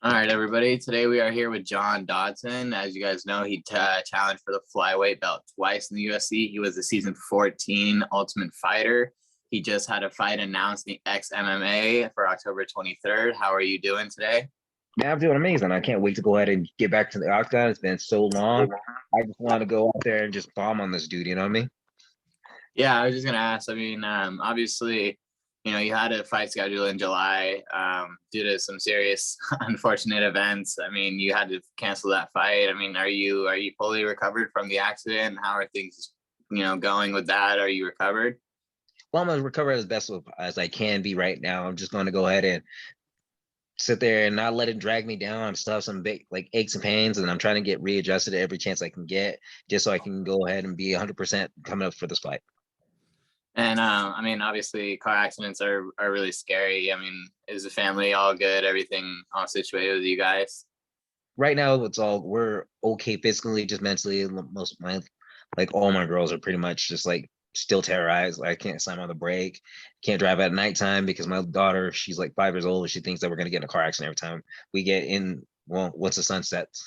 All right, everybody. Today we are here with John Dodson. As you guys know, he challenged for the flyweight belt twice in the UFC. He was the season 14 Ultimate Fighter. He just had a fight announced in the XMMA for October 23rd. How are you doing today? Man, I'm doing amazing. I can't wait to go ahead and get back to the octagon. It's been so long. I just want to go out there and just bomb on this dude. You know what I mean? Yeah, I was just gonna ask. I mean, obviously, you had a fight schedule in July due to some serious unfortunate events. I mean, you had to cancel that fight. I mean, are you fully recovered from the accident? How are things, going with that? Are you recovered? Well, I'm gonna recover as best as I can be right now. I'm just going to go ahead and sit there and not let it drag me down. I'm still have some big like aches and pains, and I'm trying to get readjusted every chance I can get, just so I can go ahead and be 100% coming up for this fight. And I mean, obviously, car accidents are really scary. I mean, is the family all good? Everything all situated with you guys? Right now, we're okay physically, just mentally. Most of my like all my girls are pretty much just like still terrorized. I can't slam on the brake, can't drive at nighttime because my daughter, she's like 5 years old. She thinks that we're gonna get in a car accident every time we get in. Well, once the sun sets.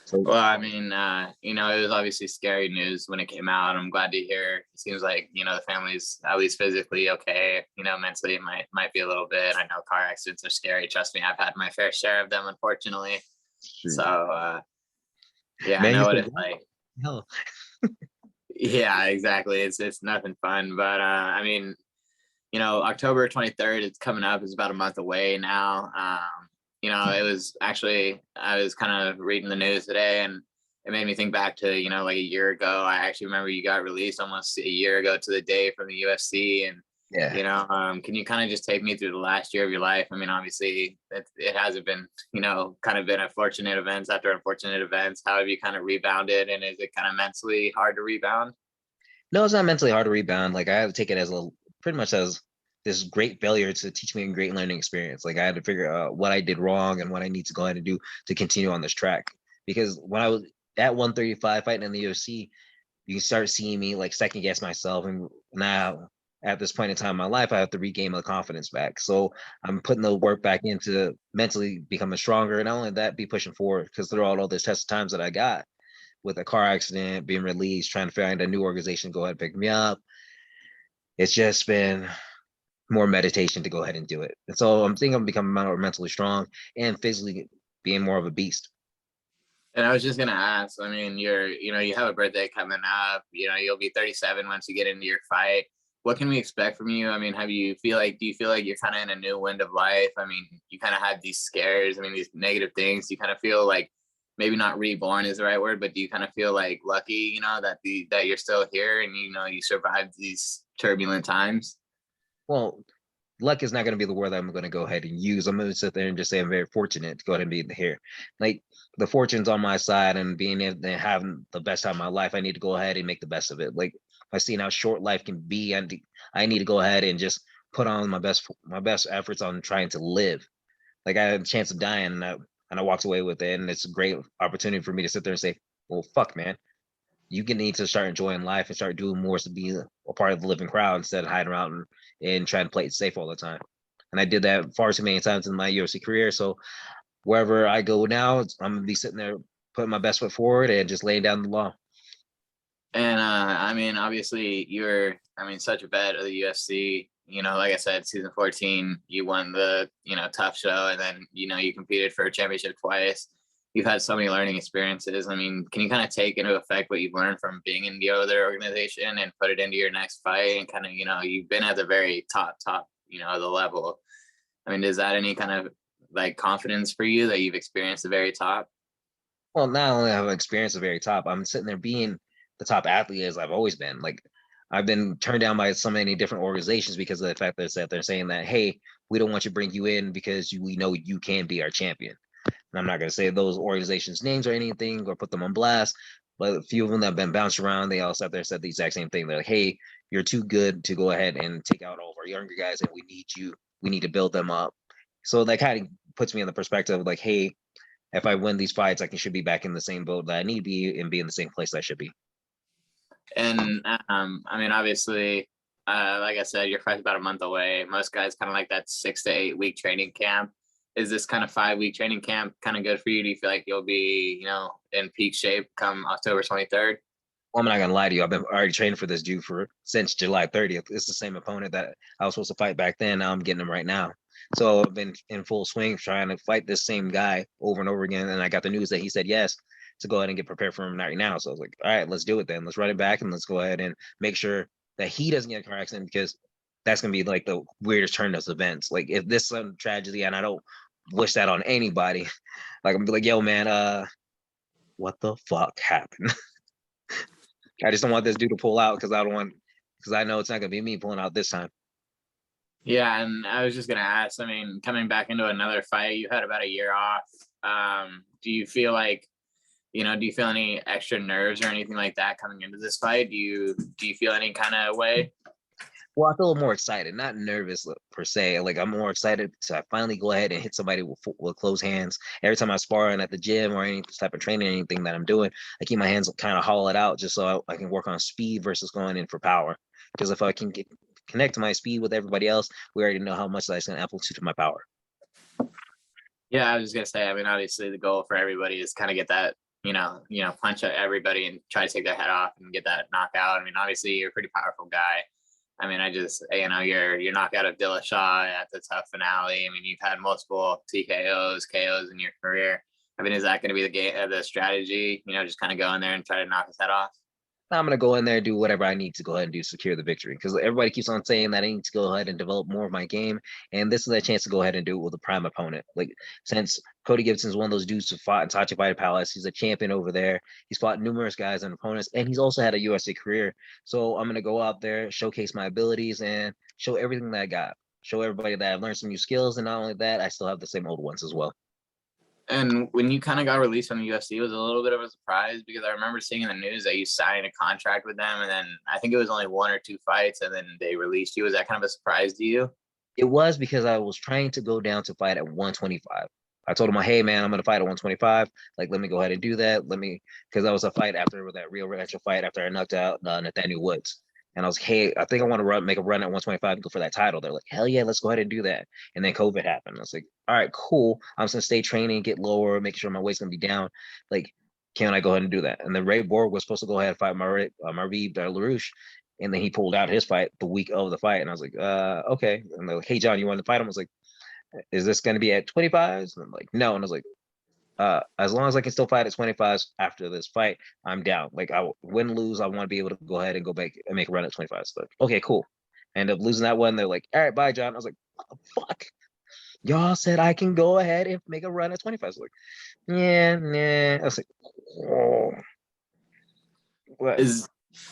So Well, I mean, it was obviously scary news when it came out. I'm glad to hear. It seems like the family's at least physically okay. Mentally it might be a little bit. I know car accidents are scary. Trust me, I've had my fair share of them, unfortunately. So, shoot. yeah, I Man, you know what said it's like. hell. Yeah, exactly. It's nothing fun, but I mean, October 23rd, it's coming up. It's about a month away now. It was actually, I was kind of reading the news today and it made me think back to, like a year ago. I actually remember you got released almost a year ago to the day from the UFC. And, Yeah. can you kind of just take me through the last year of your life? I mean, obviously it hasn't been, kind of been unfortunate events after unfortunate events. How have you kind of rebounded? And is it kind of mentally hard to rebound? No, it's not mentally hard to rebound. Like I had to take it as a pretty much as this great failure to teach me a great learning experience. Like I had to figure out what I did wrong and what I need to go ahead and do to continue on this track. Because when I was at 135 fighting in the UFC, you start seeing me like second guess myself. And now at this point in time in my life, I have to regain my confidence back. So I'm putting the work back into mentally becoming stronger. And not only that, be pushing forward because through all those test times that I got with a car accident, being released, trying to find a new organization to go ahead and pick me up. It's just been more meditation to go ahead and do it. And so I'm thinking I'm becoming more mentally strong and physically being more of a beast. And I was just gonna ask. I mean, you have a birthday coming up. You'll be 37 once you get into your fight. What can we expect from you? I mean, do you feel like you're kind of in a new wind of life? I mean, you kind of had these scares. I mean, these negative things. You kind of feel like maybe not reborn is the right word, but do you kind of feel like lucky, that you're still here and you survived these turbulent times? Well, luck is not going to be the word that I'm going to go ahead and use. I'm going to sit there and just say I'm very fortunate to go ahead and be here. Like the fortune's on my side and being able to have the best time of my life, I need to go ahead and make the best of it. Like I see how short life can be, and I need to go ahead and just put on my best efforts on trying to live. Like I had a chance of dying, and I walked away with it, and it's a great opportunity for me to sit there and say, "Well, fuck, man, you can need to start enjoying life and start doing more to be a part of the living crowd instead of hiding around and trying to play it safe all the time." And I did that far too many times in my UFC career. So wherever I go now, I'm gonna be sitting there putting my best foot forward and just laying down the law. And I mean, obviously, I mean, such a vet of the UFC. Like I said, season 14, you won the tough show, and then you competed for a championship twice. You've had so many learning experiences. I mean, can you kind of take into effect what you've learned from being in the other organization and put it into your next fight? And kind of, you've been at the very top, the level. I mean, is that any kind of like confidence for you that you've experienced the very top? Well, not only have I experienced the very top, I'm sitting there being the top athlete as I've always been. Like I've been turned down by so many different organizations because of the fact that they're saying that, hey, we don't want you to bring you in because we know you can be our champion. And I'm not going to say those organizations' names or anything or put them on blast, but a few of them that have been bounced around, they all sat there and said the exact same thing. They're like, hey, you're too good to go ahead and take out all of our younger guys, and we need you. We need to build them up. So that kind of puts me in the perspective of like, hey, if I win these fights, should be back in the same boat that I need to be and be in the same place I should be. And I mean, obviously, like I said, your fight's about a month away. Most guys kind of like that 6 to 8 week training camp. is this kind of 5-week training camp kind of good for you? Do you feel like you'll be, in peak shape come October 23rd? Well, I'm not gonna lie to you. I've been already training for this dude since July 30th. It's the same opponent that I was supposed to fight back then. Now I'm getting him right now. So I've been in full swing trying to fight this same guy over and over again. And I got the news that he said yes to go ahead and get prepared for him right now. So I was like, all right, let's do it then. Let's run it back and let's go ahead and make sure that he doesn't get a car accident, because that's gonna be like the weirdest turn of events. Like if this is some tragedy, and I don't wish that on anybody, like I'm gonna be like, yo, man, what the fuck happened? I just don't want this dude to pull out, because I know it's not gonna be me pulling out this time. Yeah, and I was just gonna ask, I mean, coming back into another fight, you had about a year off. Do you feel like, do you feel any extra nerves or anything like that coming into this fight? Do you feel any kind of way? Well, I feel more excited, not nervous per se. Like I'm more excited to finally go ahead and hit somebody with closed hands. Every time I spar and at the gym or any type of training, anything that I'm doing, I keep my hands kind of hollowed out just so I can work on speed versus going in for power. Because if I can connect my speed with everybody else, we already know how much that's going to amplitude to my power. Yeah, I was just gonna say, I mean, obviously the goal for everybody is kind of get that, punch at everybody and try to take their head off and get that knockout. I mean, obviously you're a pretty powerful guy. I mean, your knockout of Dillashaw at the tough finale. I mean, you've had multiple TKOs, KOs in your career. I mean, is that going to be the strategy? Just kind of go in there and try to knock his head off? I'm going to go in there and do whatever I need to go ahead and do to secure the victory, because everybody keeps on saying that I need to go ahead and develop more of my game. And this is a chance to go ahead and do it with a prime opponent. Like, since Cody Gibson is one of those dudes who fought in Tachi Fighter Palace, he's a champion over there. He's fought numerous guys and opponents, and he's also had a UFC career. So I'm going to go out there, showcase my abilities, and show everything that I got. Show everybody that I've learned some new skills. And not only that, I still have the same old ones as well. And when you kind of got released from the UFC, it was a little bit of a surprise, because I remember seeing in the news that you signed a contract with them, and then I think it was only 1 or 2 fights, and then they released you. Was that kind of a surprise to you? It was, because I was trying to go down to fight at 125. I told him, hey, man, I'm going to fight at 125. Like, let me go ahead and do that. Because that was a fight after that real retro fight after I knocked out Nathaniel Woods. And I was like, hey, I think I want to make a run at 125 and go for that title. They're like, hell yeah, let's go ahead and do that. And then COVID happened. I was like, all right, cool. I'm just going to stay training, get lower, make sure my weight's going to be down. Like, can I go ahead and do that? And then Ray Borg was supposed to go ahead and fight Marvin LaRouche. And then he pulled out his fight the week of the fight. And I was like, okay. And they're like, hey, John, you want to fight him? I was like, is this going to be at 25s? And I'm like, no. And I was like, as long as I can still fight at 25s after this fight, I'm down. Like, I win, lose, I want to be able to go ahead and go back and make a run at 25s. But okay, cool. End up losing that one. They're like, all right, bye, John. I was like, what the fuck? Y'all said I can go ahead and make a run at 25s. I was like, yeah, nah. I was like, oh. What?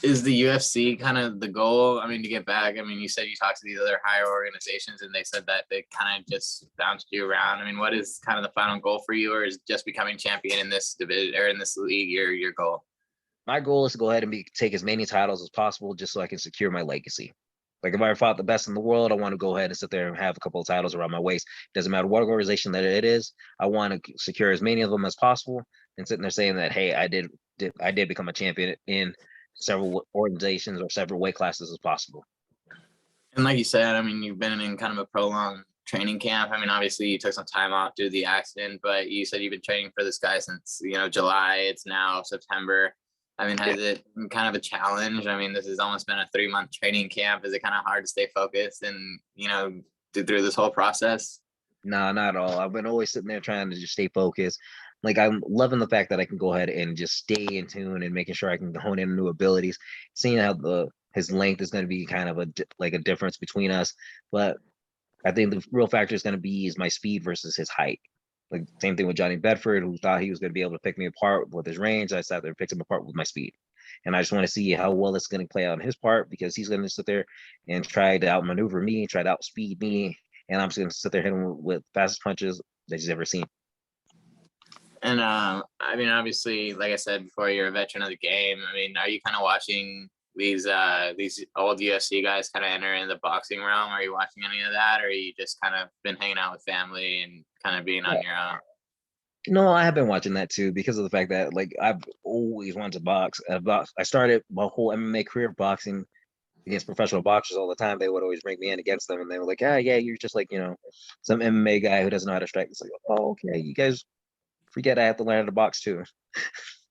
Is the UFC kind of the goal? I mean, to get back, I mean, you said you talked to these other higher organizations and they said that they kind of just bounced you around. I mean, what is kind of the final goal for you, or is just becoming champion in this division or in this league your goal? My goal is to go ahead and take as many titles as possible, just so I can secure my legacy. Like, if I fought the best in the world, I want to go ahead and sit there and have a couple of titles around my waist. Doesn't matter what organization that it is. I want to secure as many of them as possible, and sitting there saying that, hey, I did become a champion in several organizations or several weight classes as possible. And like you said, I mean, you've been in kind of a prolonged training camp. I mean, obviously you took some time off due to the accident, but you said you've been training for this guy since, July. It's now September. I mean, has it been kind of a challenge? I mean, this has almost been a 3-month training camp. Is it kind of hard to stay focused and, through this whole process? No, not at all. I've been always sitting there trying to just stay focused. Like, I'm loving the fact that I can go ahead and just stay in tune and making sure I can hone in new abilities. Seeing how his length is going to be kind of a difference between us, but I think the real factor is going to be my speed versus his height. Like, same thing with Johnny Bedford, who thought he was going to be able to pick me apart with his range. I sat there and picked him apart with my speed. And I just want to see how well it's going to play out on his part, because he's going to sit there and try to outmaneuver me, try to outspeed me. And I'm just going to sit there hitting him with fastest punches that he's ever seen. And I mean, obviously, like I said before, you're a veteran of the game. I mean, are you kind of watching these old UFC guys kind of enter in the boxing realm? Are you watching any of that, or are you just kind of been hanging out with family and kind of being on your own? No, I have been watching that too, because of the fact that, like, I've always wanted to box. I started my whole MMA career boxing against professional boxers all the time, they would always bring me in against them, and they were like, "Ah, yeah, you're just like some MMA guy who doesn't know how to strike." It's like, oh, okay, you guys forget I have to learn how to box too.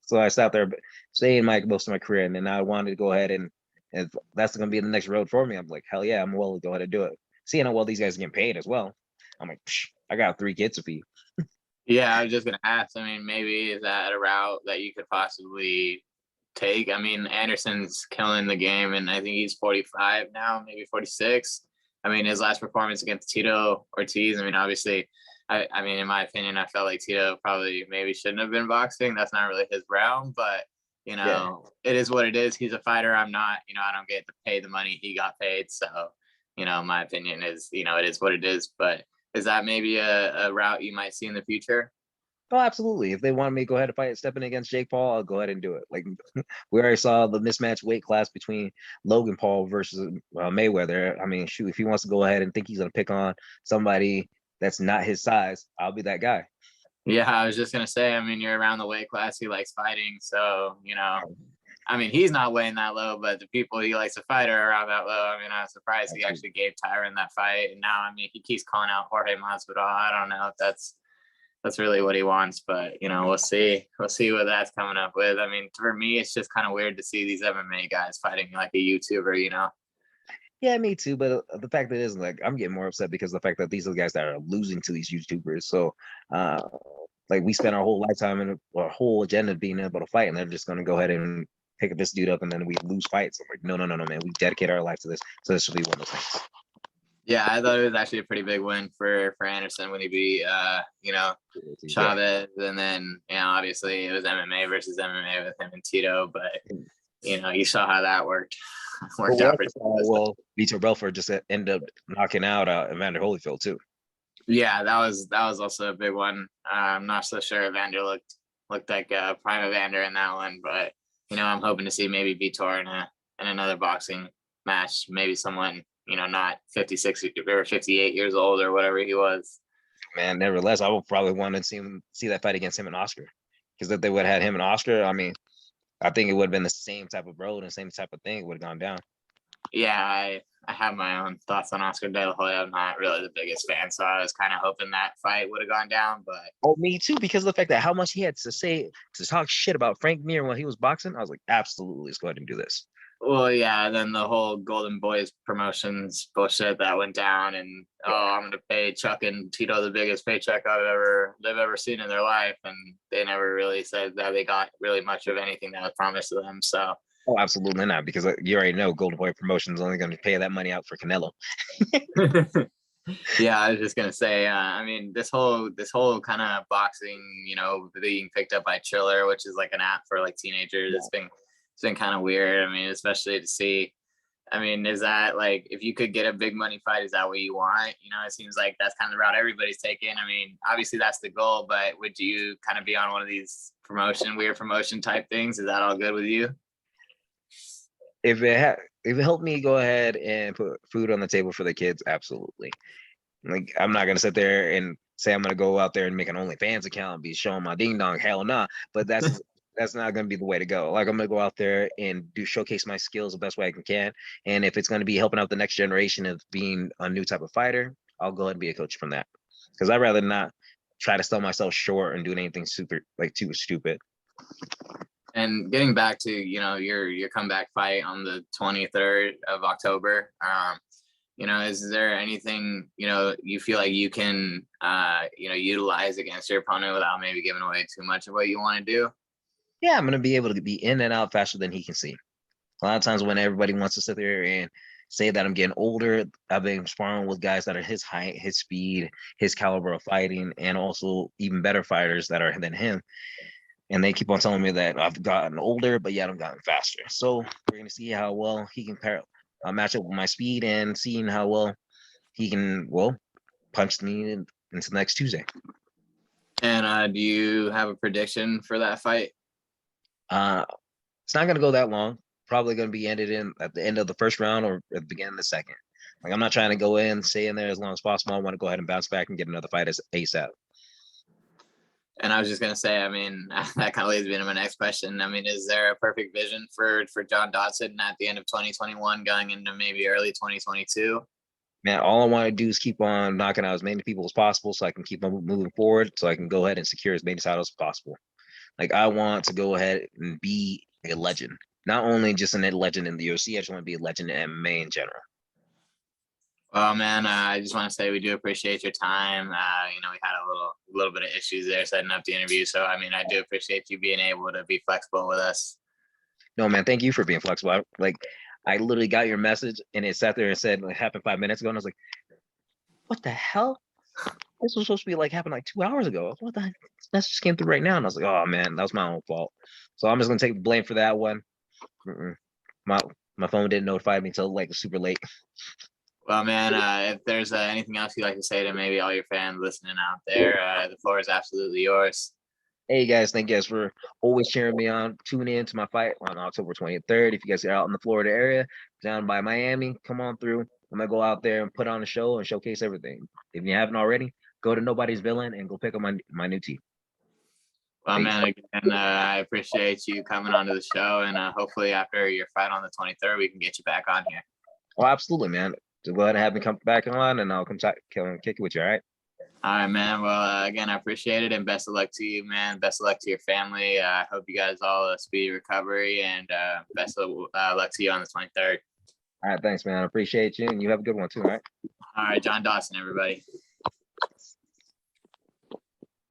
So I sat there staying most of my career, and then I wanted to go ahead and if that's going to be the next road for me, I'm like, hell yeah, I'm willing to go ahead and do it. Seeing how well these guys are getting paid as well, I'm like, I got 3 kids to feed. Yeah, I was just gonna ask. I mean, maybe is that a route that you could possibly take? I mean, Anderson's killing the game, and I think he's 45 now, maybe 46. I mean, his last performance against Tito Ortiz. I mean, obviously, I mean, in my opinion, I felt like Tito probably maybe shouldn't have been boxing. That's not really his realm, but Yeah. it is what it is. He's a fighter. I'm not. I don't get to pay the money he got paid. So, my opinion is, it is what it is. But is that maybe a route you might see in the future? Oh, absolutely. If they want me to go ahead and fight stepping against Jake Paul, I'll go ahead and do it. Like we already saw the mismatch weight class between Logan Paul versus Mayweather. I mean, shoot, if he wants to go ahead and think he's going to pick on somebody that's not his size, I'll be that guy. Yeah, I was just gonna say. I mean, you're around the weight class he likes fighting, so I mean, he's not weighing that low, but the people he likes to fight are around that low. I mean, I was surprised he actually gave Tyron that fight, and now I mean, he keeps calling out Jorge Masvidal. I don't know if that's really what he wants, but we'll see. We'll see what that's coming up with. I mean, for me, it's just kind of weird to see these MMA guys fighting like a YouTuber. Yeah, me too. But the fact that it is like I'm getting more upset because of the fact that these are the guys that are losing to these YouTubers. So, like we spent our whole lifetime and our whole agenda being able to fight, and they're just going to go ahead and pick this dude up, and then we lose fights. I'm like, no, no, no, no, man. We dedicate our life to this, so this will be one of those things. Yeah, I thought it was actually a pretty big win for Anderson when he beat Chavez, and then obviously it was MMA versus MMA with him and Tito, but you saw how that worked out for well, Vitor Belfort just ended up knocking out Evander Holyfield too. Yeah, that was also a big one. I'm not so sure Evander looked like prime Evander in that one, but I'm hoping to see maybe Vitor in another boxing match, maybe someone not 56 or 58 years old or whatever he was. Man, nevertheless, I would probably want to see that fight against him and Oscar, because if they would have had him and Oscar, I mean, I think it would have been the same type of road and same type of thing. It would have gone down. Yeah, I have my own thoughts on Oscar De La Hoya. I'm not really the biggest fan, so I was kind of hoping that fight would have gone down. But me too, because of the fact that how much he had to talk shit about Frank Mir when he was boxing, I was like, absolutely, let's go ahead and do this. Well, yeah, then the whole Golden Boys promotions bullshit that went down, and I'm gonna pay Chuck and Tito the biggest paycheck they've ever seen in their life, and they never really said that they got really much of anything that was promised to them. So, absolutely not, because you already know Golden Boy Promotions only going to pay that money out for Canelo. Yeah, I was just gonna say, I mean, this whole kind of boxing, being picked up by Triller, which is like an app for like teenagers. Yeah. It's been kind of weird. I mean, especially to see. I mean, is that like if you could get a big money fight, is that what you want? It seems like that's kind of the route everybody's taking. I mean, obviously that's the goal, but would you kind of be on one of these weird promotion type things? Is that all good with you? If it helped me go ahead and put food on the table for the kids, absolutely. Like I'm not gonna sit there and say I'm gonna go out there and make an OnlyFans account and be showing my ding dong. Hell no. But that's not gonna be the way to go. Like I'm gonna go out there and showcase my skills the best way I can. And if it's gonna be helping out the next generation of being a new type of fighter, I'll go ahead and be a coach from that. Because I'd rather not try to sell myself short and do anything super like too stupid. And getting back to your comeback fight on the 23rd of October, is there anything you feel like you can utilize against your opponent without maybe giving away too much of what you want to do? Yeah, I'm gonna be able to be in and out faster than he can see. A lot of times when everybody wants to sit there and say that I'm getting older, I've been sparring with guys that are his height, his speed, his caliber of fighting, and also even better fighters that are than him. And they keep on telling me that I've gotten older, but yet I've gotten faster. So we're going to see how well he can match up with my speed and seeing how well he can, punch me into next Tuesday. And do you have a prediction for that fight? It's not going to go that long. Probably going to be ended at the end of the first round or at the beginning of the second. Like I'm not trying to go stay in there as long as possible. I want to go ahead and bounce back and get another fight as ASAP. And I was just gonna say, I mean, that kind of leads me to my next question. I mean, is there a perfect vision for John Dodson at the end of 2021, going into maybe early 2022? Man, all I want to do is keep on knocking out as many people as possible so I can keep on moving forward, so I can go ahead and secure as many titles as possible. Like, I want to go ahead and be a legend, not only just a legend in the UFC. I just want to be a legend in MMA in general. Well, man, I just want to say we do appreciate your time. You know, we had a little bit of issues there setting up the interview, so I mean, I do appreciate you being able to be flexible with us. No, man, thank you for being flexible. I literally got your message and it sat there and said it happened 5 minutes ago, and I was like, what the hell? This was supposed to be like happened like 2 hours ago. What the heck? This message just came through right now, and I was like, oh man, that was my own fault. So I'm just gonna take the blame for that one. My phone didn't notify me until like super late. Well, man, if there's anything else you'd like to say to maybe all your fans listening out there, the floor is absolutely yours. Hey guys, thank you guys for always cheering me on. Tune in to my fight on October 23rd. If you guys are out in the Florida area, down by Miami, come on through. I'm gonna go out there and put on a show and showcase everything. If you haven't already, go to Nobody's Villain and go pick up my new tee. Well, Peace. man, again, I appreciate you coming onto the show, and hopefully after your fight on the 23rd, we can get you back on here. Oh, absolutely, man. So go ahead and have me come back on, and I'll come kick it with you. All right. All right, man. Well, again, I appreciate it, and best of luck to you, man. Best of luck to your family. I hope you guys all a speedy recovery, and best of luck to you on the 23rd. All right, thanks, man. I appreciate you, and you have a good one too. All right. All right, John Dodson, everybody.